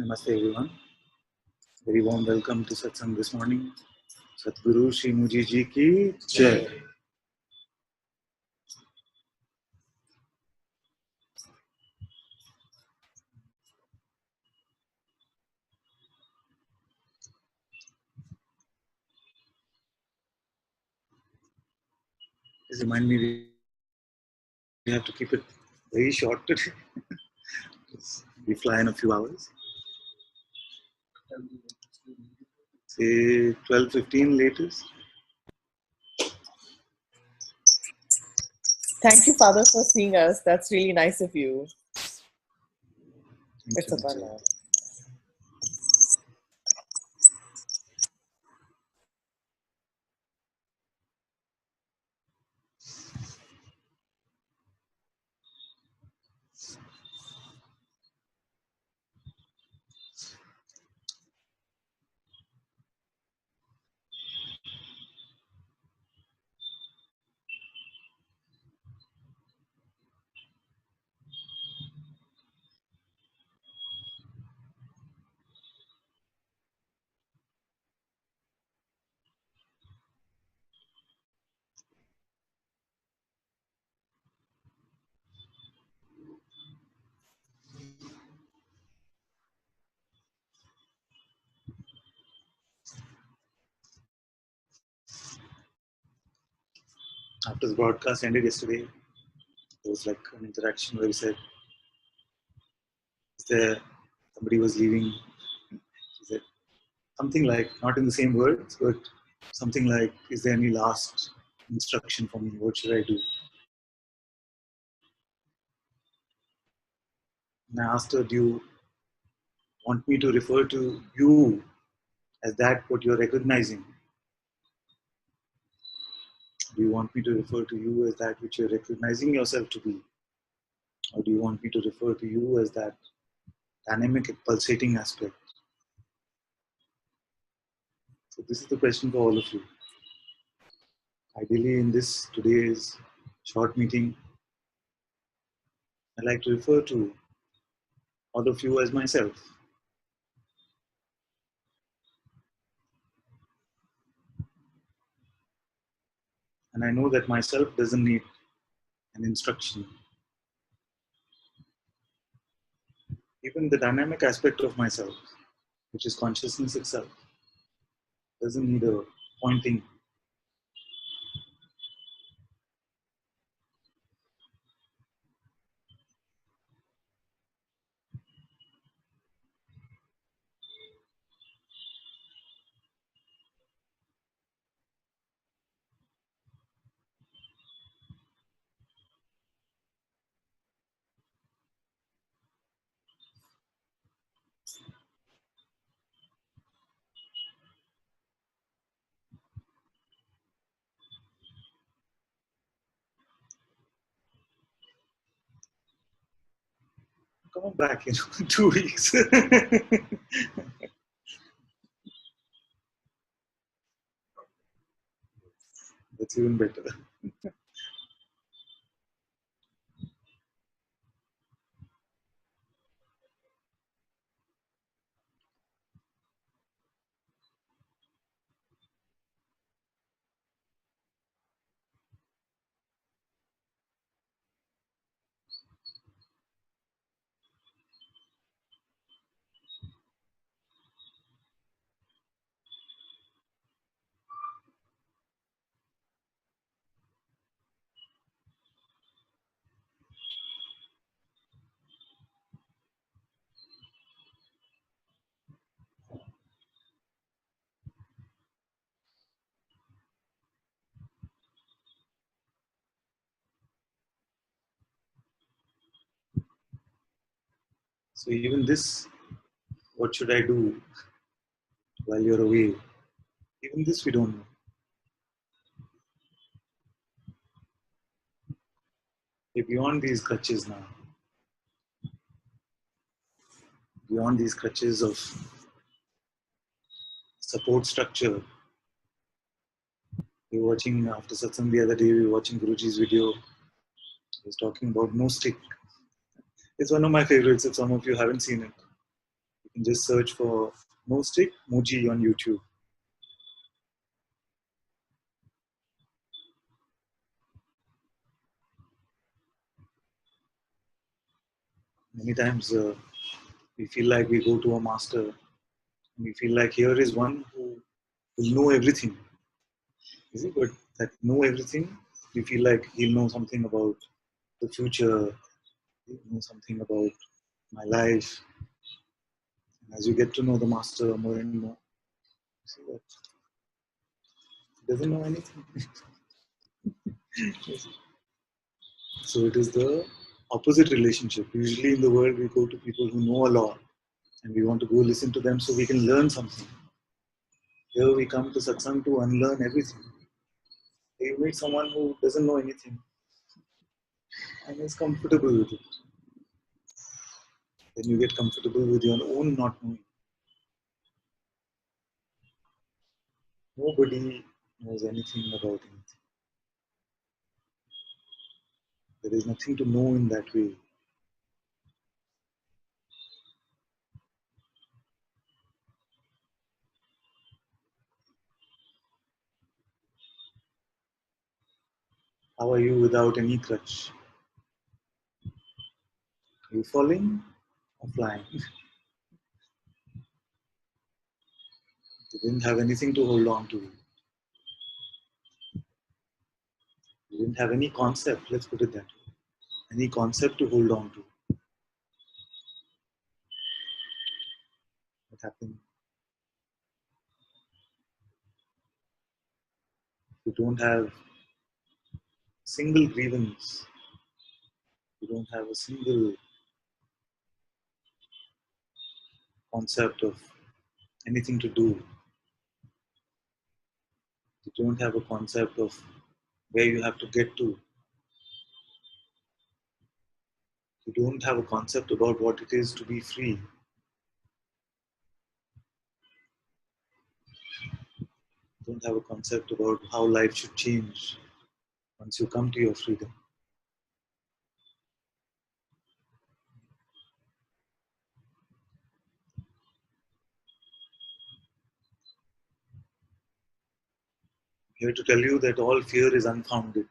Namaste everyone. Very warm welcome to Satsang this morning. Satguru Shri Muji Ji ki Jai. Just remind me, we have to keep it very short today. We fly in a few hours. Say 12:15 latest. Thank you, Father, for seeing us. That's really nice of you. Thank It's you, a fun Jai. now. After the broadcast ended yesterday, there was like an interaction where we said, "Is there somebody was leaving?" She said something like, not in the same words, but something like, "Is there any last instruction for me? What should I do?" And I asked her, "Do you want me to refer to you as that what you're recognizing? Do you want me to refer to you as that which you're recognizing yourself to be? Or do you want me to refer to you as that dynamic pulsating aspect?" So this is the question for all of you. Ideally, in this today's short meeting, I'd like to refer to all of you as myself. And I know that myself doesn't need an instruction. Even the dynamic aspect of myself, which is consciousness itself, doesn't need a pointing. Come back in 2 weeks. That's even better. So even this, what should I do while you're away? Even this we don't know. We're beyond these crutches now. Beyond these crutches of support structure. We were watching after Satsang the other day, we were watching Guruji's video. He was talking about no stick. It's one of my favorites if some of you haven't seen it. You can just search for no stick Muji on YouTube. Many times we feel like we go to a master and we feel like here is one who will know everything. Is it? But that know everything, we feel like he'll know something about the future, he'll know something about my life. And as you get to know the master more and more, you see that he doesn't know anything. So it is the opposite relationship. Usually in the world, we go to people who know a lot and we want to go listen to them so we can learn something. Here we come to Satsang to unlearn everything. You meet someone who doesn't know anything and is comfortable with it. Then you get comfortable with your own not knowing. Nobody knows anything about anything. There is nothing to know in that way. How are you without any crutch? Are you falling or flying? You didn't have anything to hold on to. You didn't have any concept, let's put it that way. Any concept to hold on to. What happened? You don't have single grievance. You don't have a single concept of anything to do. You don't have a concept of where you have to get to. You don't have a concept about what it is to be free. You don't have a concept about how life should change once you come to your freedom. I'm here to tell you that all fear is unfounded.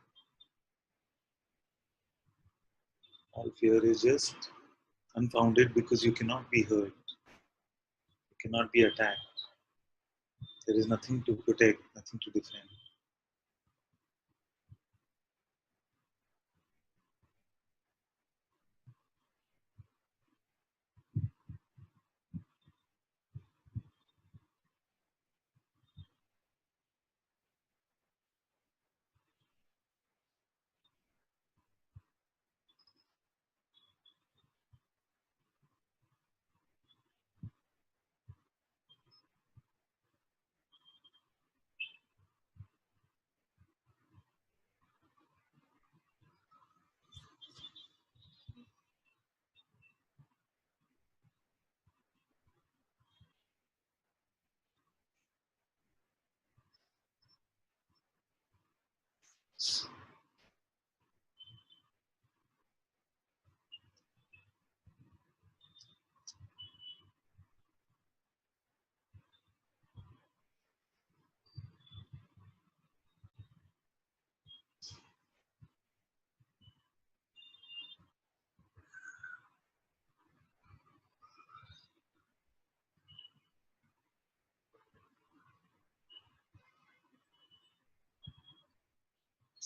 All fear is just unfounded because you cannot be hurt. You cannot be attacked. There is nothing to protect, nothing to defend.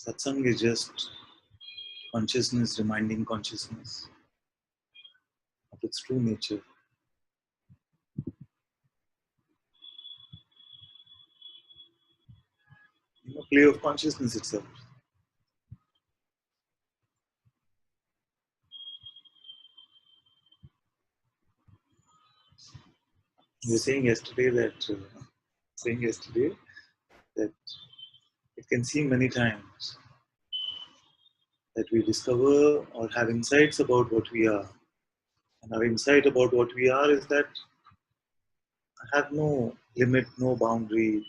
Satsang is just consciousness reminding consciousness of its true nature. Play of consciousness itself. You were saying yesterday that it can seem many times that we discover or have insights about what we are. And our insight about what we are is that I have no limit, no boundary,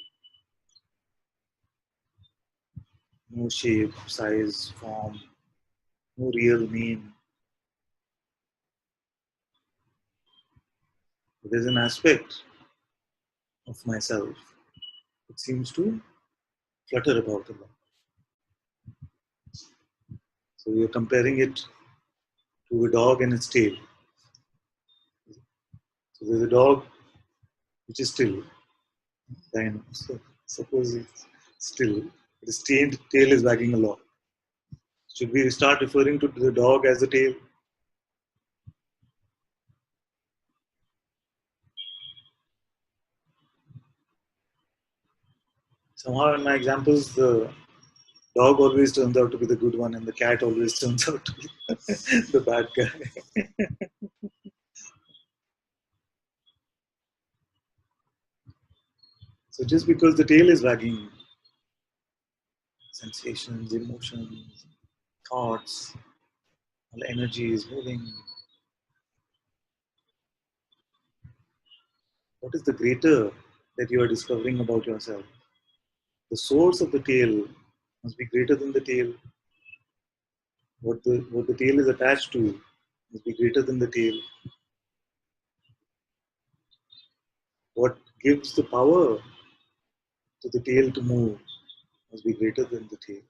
no shape, size, form, no real name. There's an aspect of myself that seems to flutter about a lot. So you're comparing it to a dog and its tail. So there's a dog which is still, then so suppose it's still, its tail is wagging a lot. Should we start referring to the dog as the tail? Somehow in my examples, the dog always turns out to be the good one and the cat always turns out to be the bad guy. So just because the tail is wagging, sensations, emotions, thoughts, all energy is moving. What is the greater that you are discovering about yourself? The source of the tail must be greater than the tail. What the tail is attached to must be greater than the tail. What gives the power to the tail to move must be greater than the tail.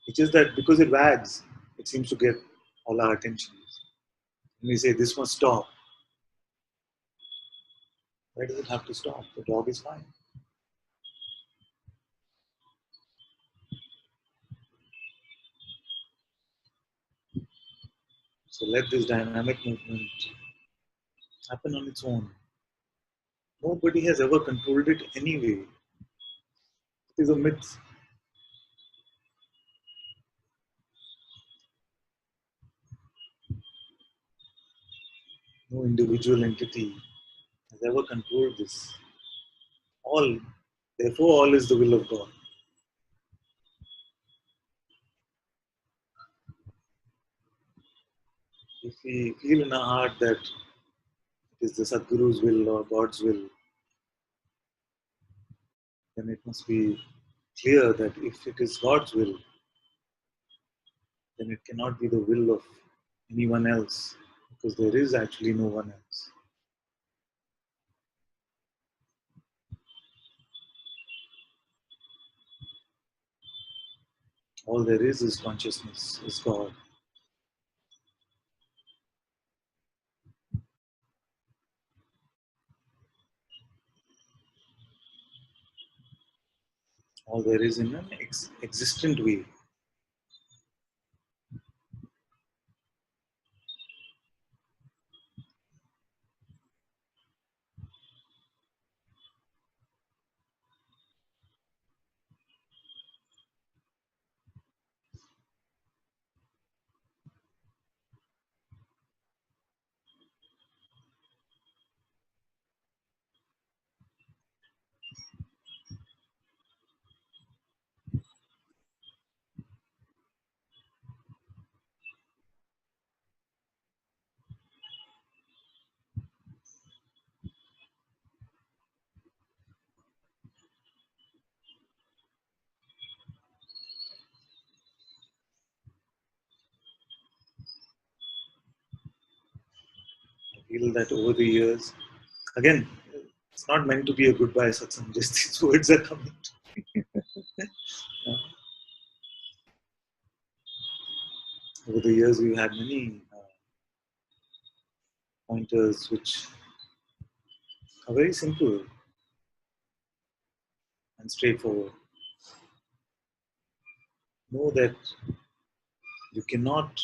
It's just that because it wags, it seems to get all our attention. When we say this must stop, why does it have to stop? The dog is fine. So let this dynamic movement happen on its own. Nobody has ever controlled it anyway. It is a myth. No individual entity has ever controlled this. All, therefore, all is the will of God. If we feel in our heart that it is the Sadguru's will or God's will, then it must be clear that if it is God's will, then it cannot be the will of anyone else because there is actually no one else. All there is consciousness, is God. All there is in an existent way. I feel that over the years, again, it's not meant to be a goodbye satsang, just these words are coming. Over the years, we've had many pointers which are very simple and straightforward. Know that you cannot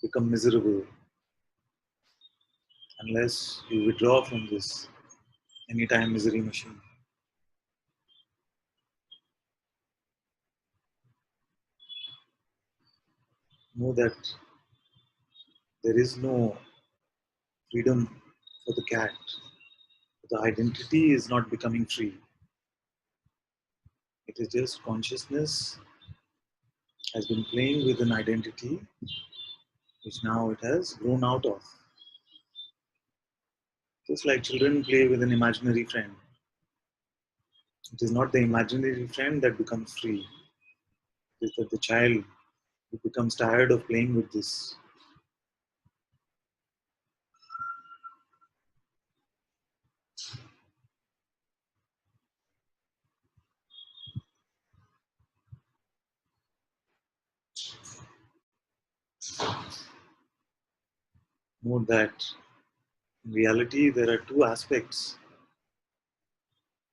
become miserable unless you withdraw from this anytime misery machine. Know that there is no freedom for the cat. The identity is not becoming free. It is just consciousness has been playing with an identity which now it has grown out of. Just like children play with an imaginary friend. It is not the imaginary friend that becomes free. It is that the child who becomes tired of playing with this Know that in reality there are two aspects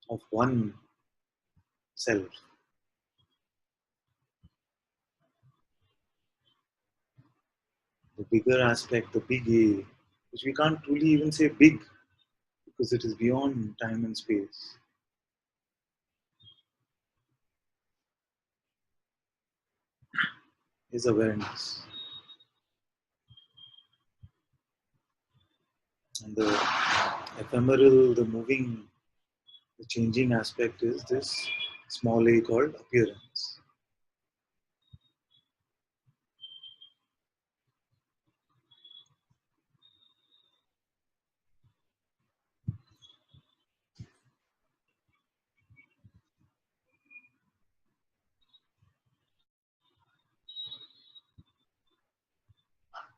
of one self. The bigger aspect, the big A, which we can't truly even say big because it is beyond time and space, is awareness. And the ephemeral, the moving, the changing aspect is this small a called appearance.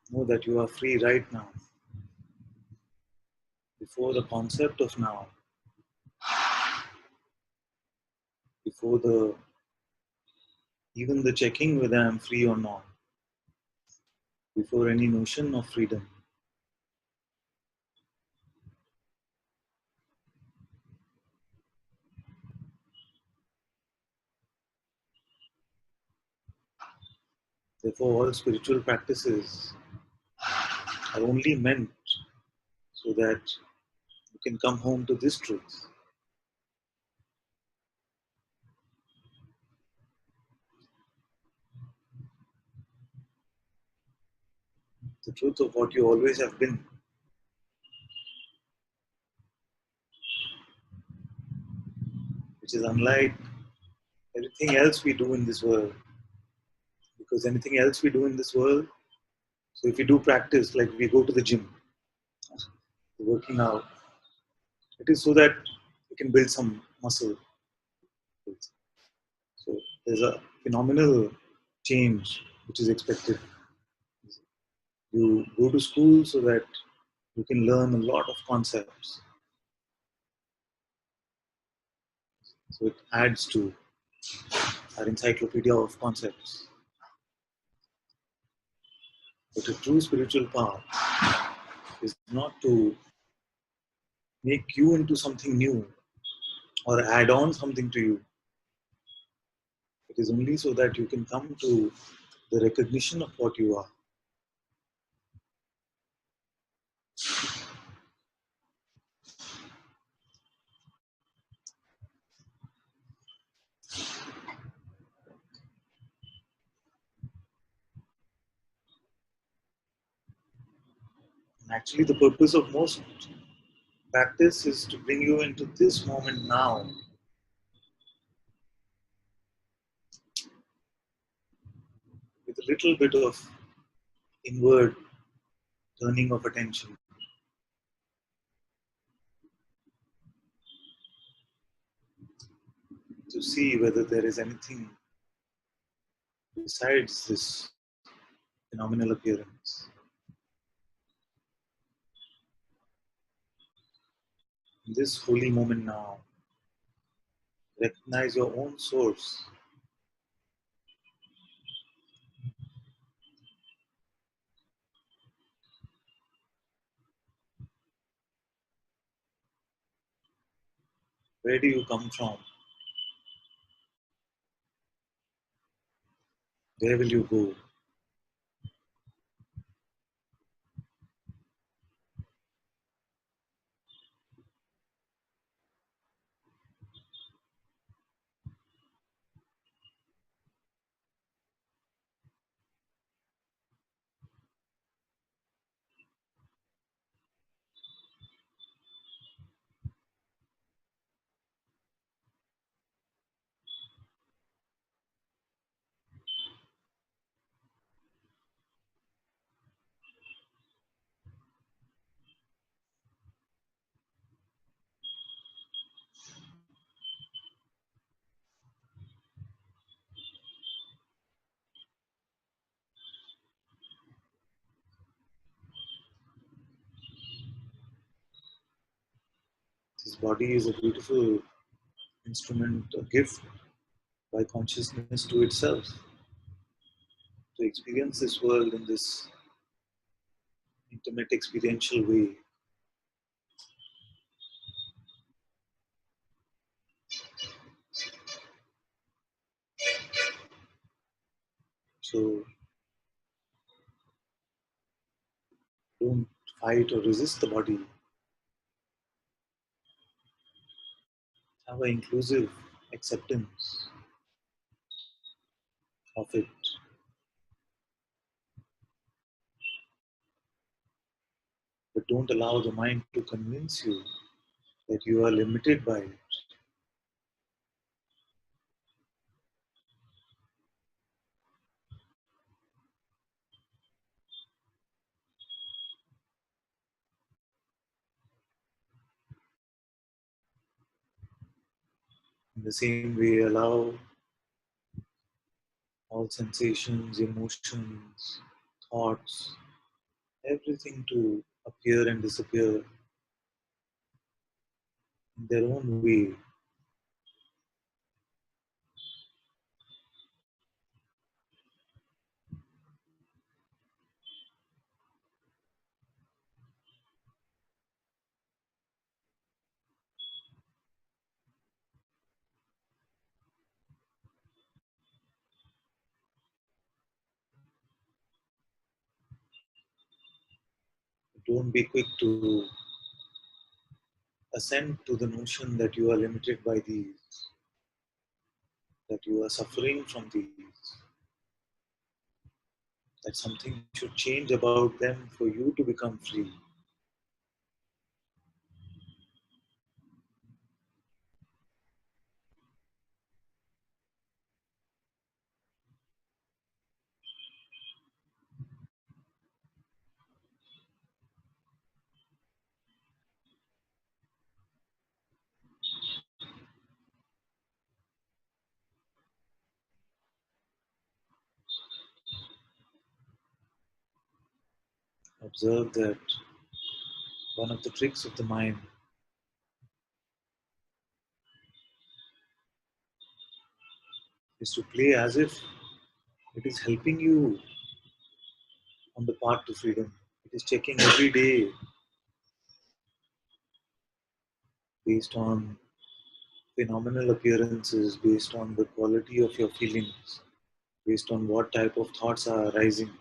Know that you are free right now. Before the concept of now, before the even the checking whether I'm free or not, before any notion of freedom, therefore all spiritual practices are only meant so that you can come home to this truth. The truth of what you always have been, which is unlike everything else we do in this world. Because anything else we do in this world, so if we do practice, like we go to the gym, working out, it is so that we can build some muscle. So there's a phenomenal change which is expected. You go to school so that you can learn a lot of concepts. So it adds to our encyclopedia of concepts. But a true spiritual path is not to make you into something new or add on something to you. It is only so that you can come to the recognition of what you are. And actually, the purpose of most practice is to bring you into this moment now, with a little bit of inward turning of attention to see whether there is anything besides this phenomenal appearance. In this holy moment now, recognize your own source. Where do you come from? Where will you go? This body is a beautiful instrument, a gift by consciousness to itself to experience this world in this intimate experiential way. So don't fight or resist the body. Have an inclusive acceptance of it, but don't allow the mind to convince you that you are limited by it. In the same way, allow all sensations, emotions, thoughts, everything to appear and disappear in their own way. Don't be quick to assent to the notion that you are limited by these, that you are suffering from these, that something should change about them for you to become free. Observe that one of the tricks of the mind is to play as if it is helping you on the path to freedom. It is checking every day based on phenomenal appearances, based on the quality of your feelings, based on what type of thoughts are arising.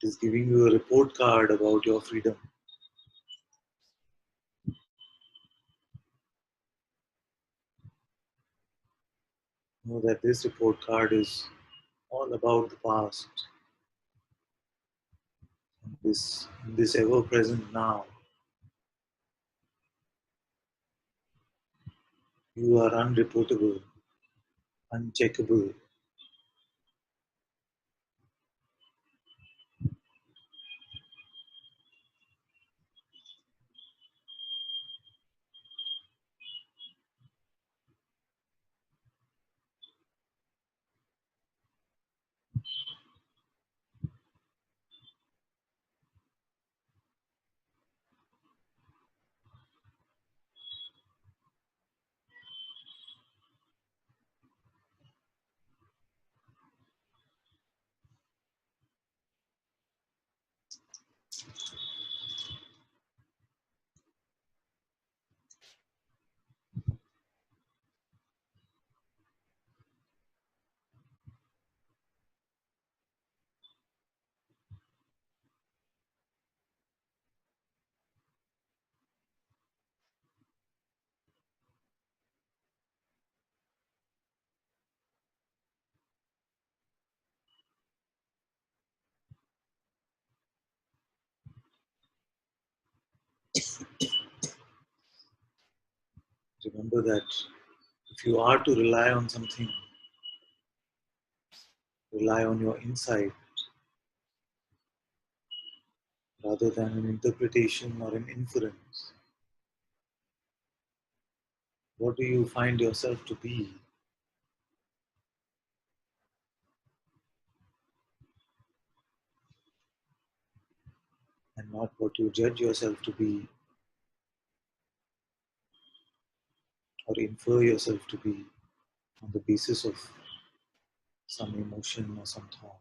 It is giving you a report card about your freedom. Know that this report card is all about the past, this ever present now. You are unreportable, uncheckable. Remember that if you are to rely on something, rely on your insight rather than an interpretation or an inference. What do you find yourself to be, and not what you judge yourself to be or infer yourself to be on the basis of some emotion or some thought.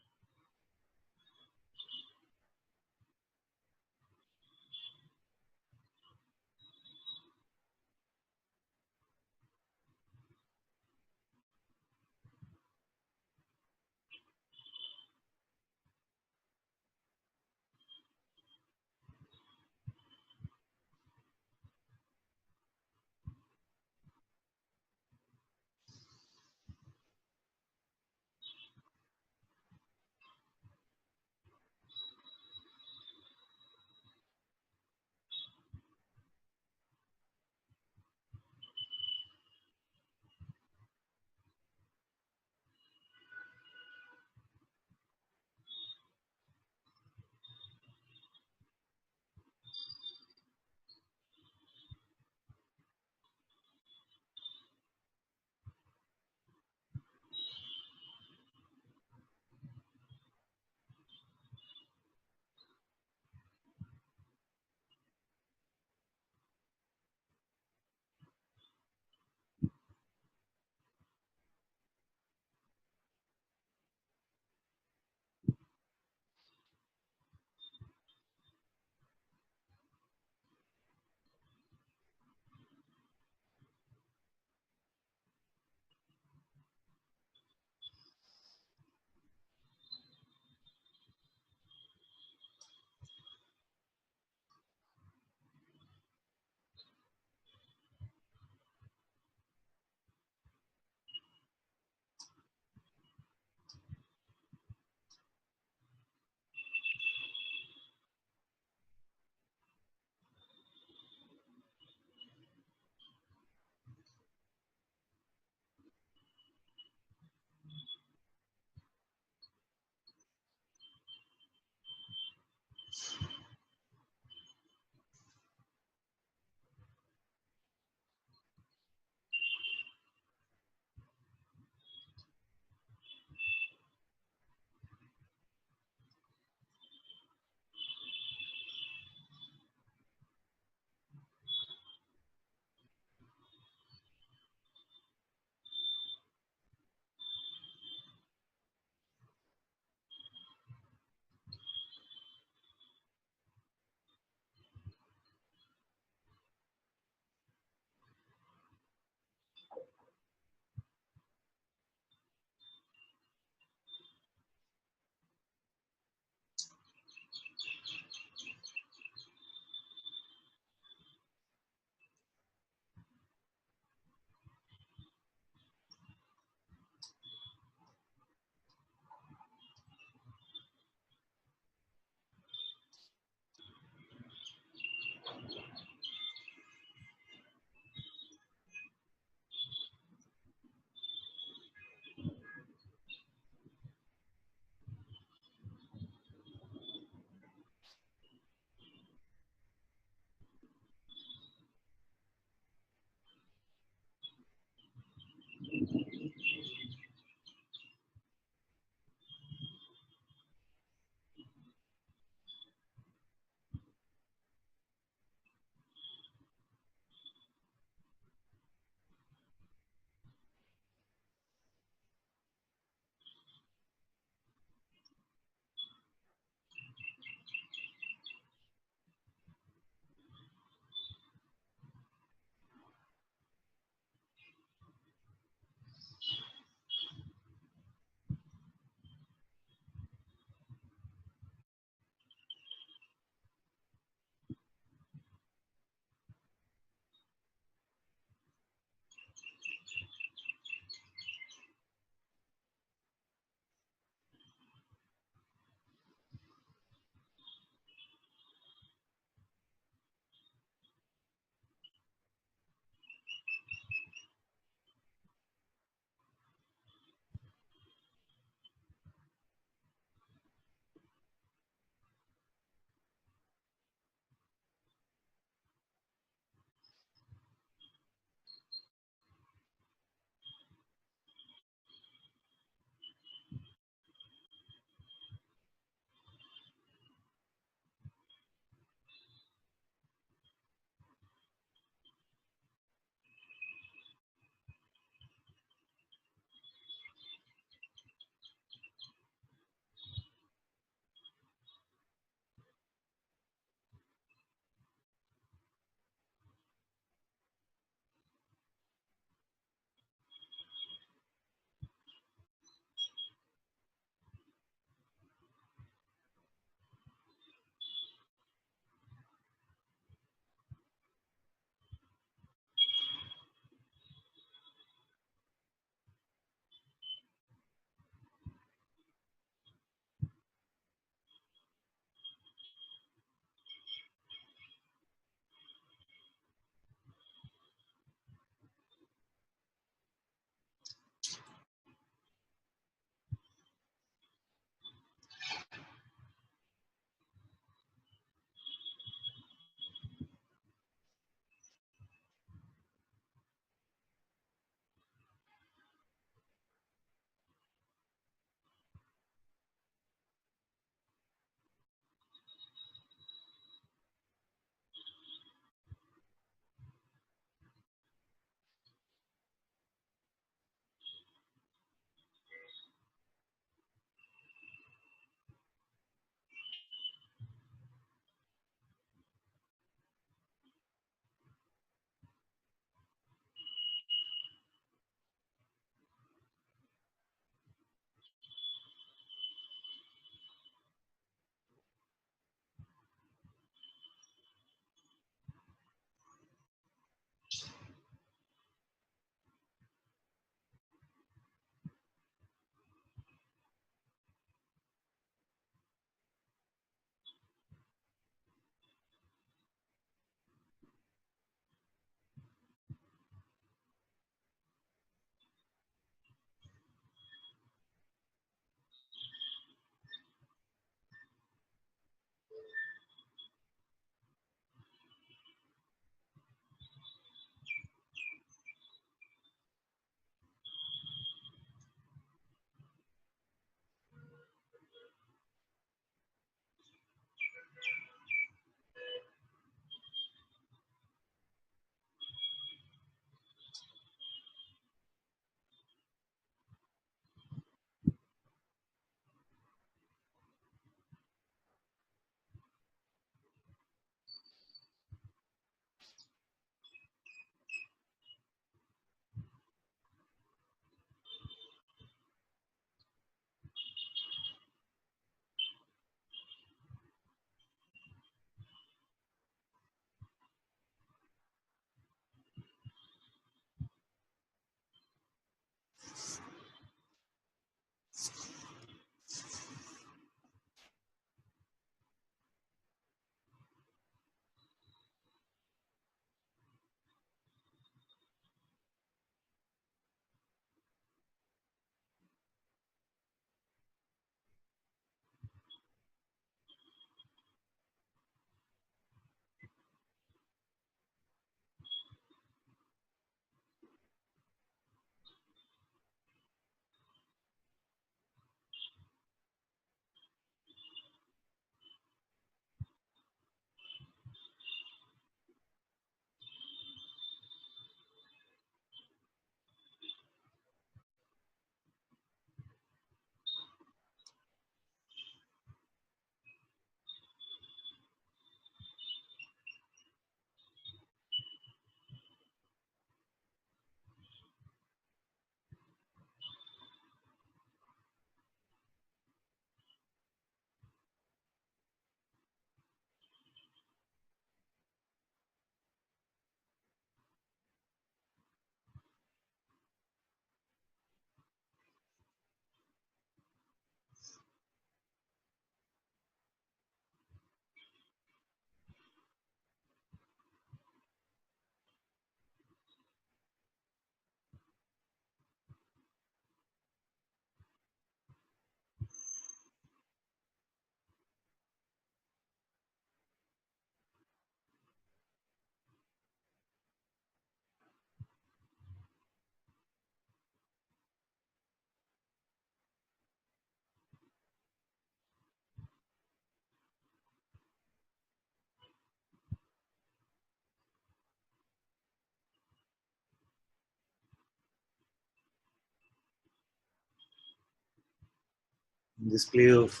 In this play of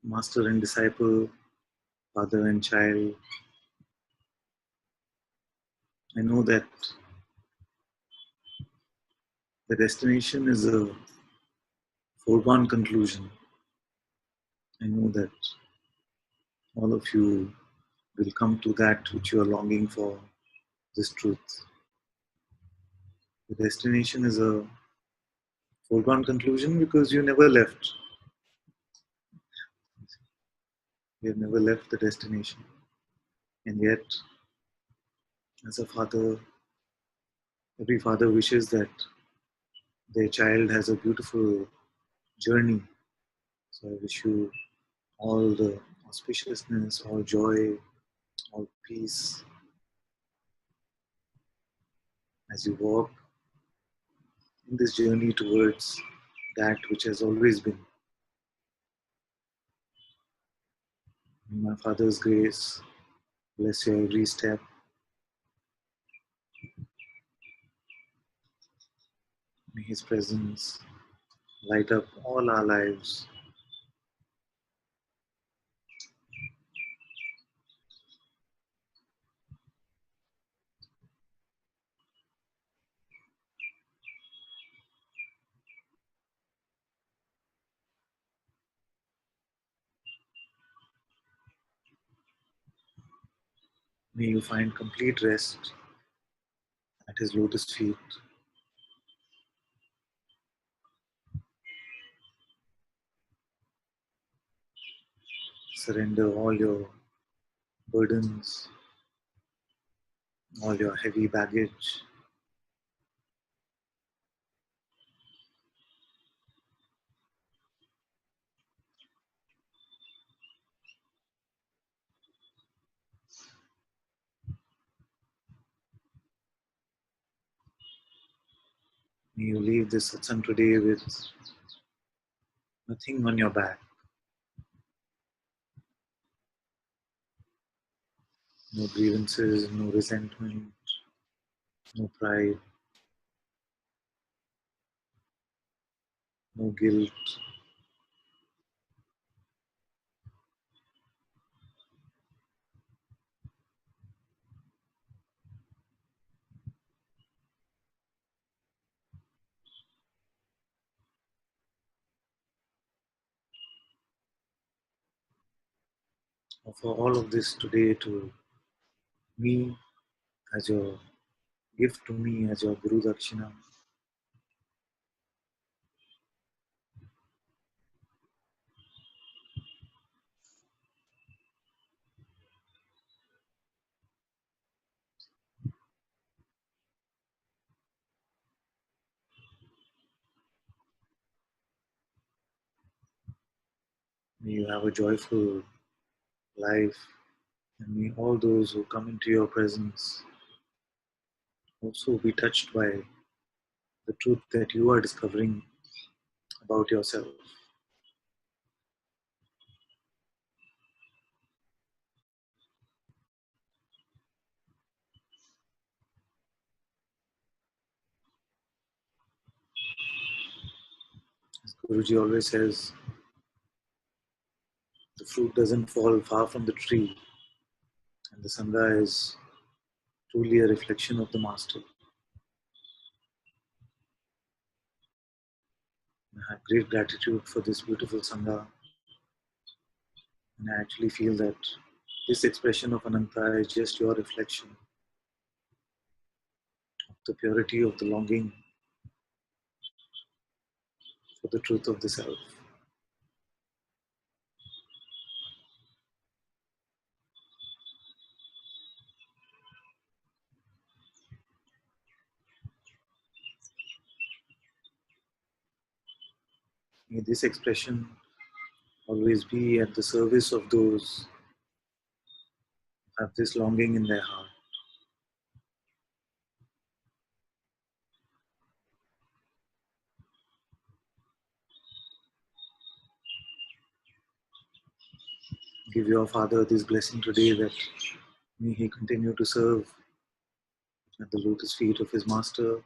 master and disciple, father and child, I know that the destination is a foregone conclusion. I know that all of you will come to that which you are longing for, this truth. The destination is a foregone conclusion because you never left. You have never left the destination. And yet, as a father, every father wishes that their child has a beautiful journey. So I wish you all the auspiciousness, all joy, all peace as you walk in this journey towards that which has always been. May my Father's grace bless your every step. May His presence light up all our lives. May you find complete rest at His lotus feet. Surrender all your burdens, all your heavy baggage. May you leave this satsang today with nothing on your back, no grievances, no resentment, no pride, no guilt. Offer all of this today to me as your gift to me as your Guru Dakshina. May you have a joyful life, and may all those who come into your presence also be touched by the truth that you are discovering about yourself. As Guruji always says, the fruit doesn't fall far from the tree, and the Sangha is truly a reflection of the Master. I have great gratitude for this beautiful Sangha, and I actually feel that this expression of Ananta is just your reflection of the purity of the longing for the truth of the self. May this expression always be at the service of those who have this longing in their heart. Give your Father this blessing today that may he continue to serve at the lotus feet of his Master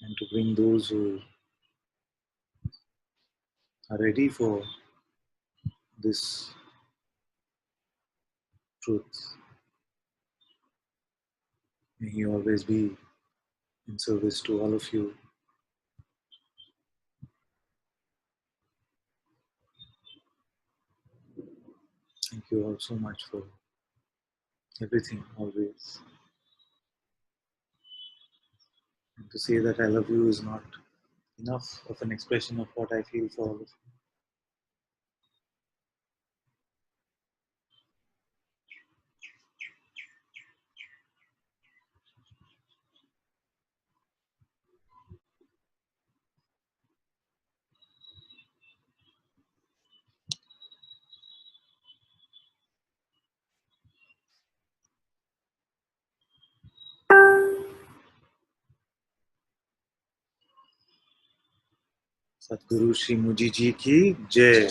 and to bring those who are ready for this truth. May He always be in service to all of you. Thank you all so much for everything, always. And to say that I love you is not enough of an expression of what I feel for all of you. सतगुरु श्री मुजी जी की जय.